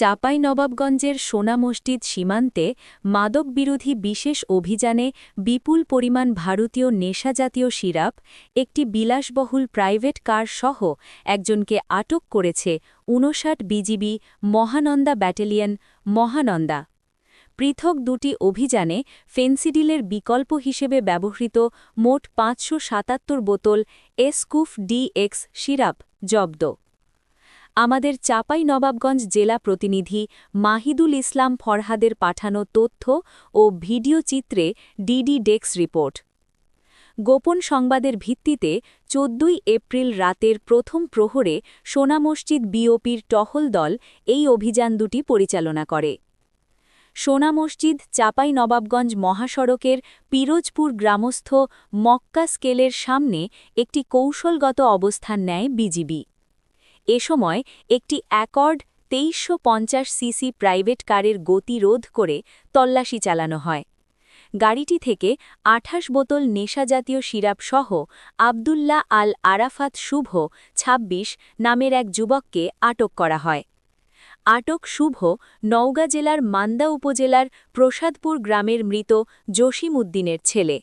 চাঁপাইনবাবগঞ্জের সোনা মসজিদ সীমান্তে মাদকবিরোধী বিশেষ অভিযানে বিপুল পরিমাণ ভারতীয় নেশাজাতীয় সিরাপ, একটি বিলাসবহুল প্রাইভেট কার সহ একজনকে আটক করেছে ৫৯ বিজিবি মহানন্দা ব্যাটালিয়ন, মহানন্দা। পৃথক দুটি অভিযানে ফেন্সিডিলের বিকল্প হিসেবে ব্যবহৃত মোট ৫৭৭ বোতল এসকুফ ডিএক্স সিরাপ জব্দ। আমাদের চাঁপাইনবাবগঞ্জ জেলা প্রতিনিধি মাহিদুল ইসলাম ফরহাদের পাঠানো তথ্য ও ভিডিও চিত্রে ডিডি ডেস্ক রিপোর্ট। গোপন সংবাদের ভিত্তিতে ১৪ এপ্রিল রাতের প্রথম প্রহরে সোনা মসজিদ বিওপির টহল দল এই অভিযান দুটি পরিচালনা করে। সোনা মসজিদ চাঁপাইনবাবগঞ্জ মহাসড়কের পিরোজপুর গ্রামস্থ মক্কা স্কেলের সামনে একটি কৌশলগত অবস্থান নেয় বিজিবি। এ সময় একটি অ্যাকর্ড ২৩৫০ সিসি প্রাইভেট কারের গতি রোধ করে তল্লাশি চালানো হয়। গাড়িটি থেকে ২৮ বোতল নেশাজাতীয় সিরাপ সহ আবদুল্লাহ আল আরাফাত শুভ ২৬ নামের এক যুবককে আটক করা হয়। আটক শুভ নওগাঁ জেলার মান্দা উপজেলার প্রসাদপুর গ্রামের মৃত জসিম উদ্দিনের ছেলে।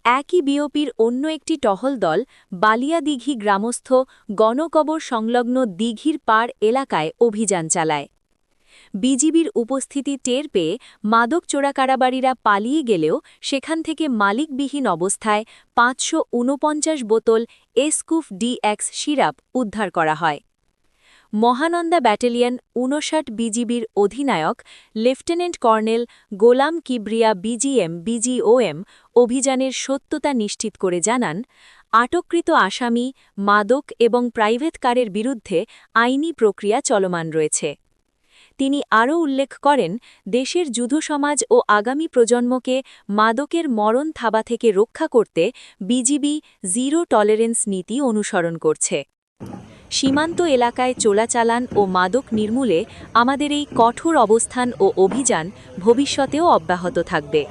একই বিওপির অন্য একটি টহল দল বালিয়াদিঘি গ্রামস্থ গণকবর সংলগ্ন দিঘির পাড় এলাকায় অভিযান চালায়। বিজিবির উপস্থিতি টের পেয়ে মাদক চোরাকারাবারীরা পালিয়ে গেলেও সেখান থেকে মালিকবিহীন অবস্থায় ৫৪৯ বোতল এসকুফ ডিএক্স সিরাপ উদ্ধার করা হয়। মহানন্দা ব্যাটালিয়ন ৫৯ বিজিবির অধিনায়ক লেফটেন্যান্ট কর্নেল গোলাম কিবরিয়া বিজিওএম অভিযানের সত্যতা নিশ্চিত করে জানান, আটককৃত আসামি, মাদক এবং প্রাইভেট কারের বিরুদ্ধে আইনি প্রক্রিয়া চলমান রয়েছে। তিনি আরও উল্লেখ করেন, দেশের যুদ্ধসমাজ ও আগামী প্রজন্মকে মাদকের মরণ থাবা থেকে রক্ষা করতে বিজিবি জিরো টলারেন্স নীতি অনুসরণ করছে। সীমান্ত এলাকায় চোরাচালান ও মাদক নির্মূলে আমাদের এই কঠোর অবস্থান ও অভিযান ভবিষ্যতেও অব্যাহত থাকবে।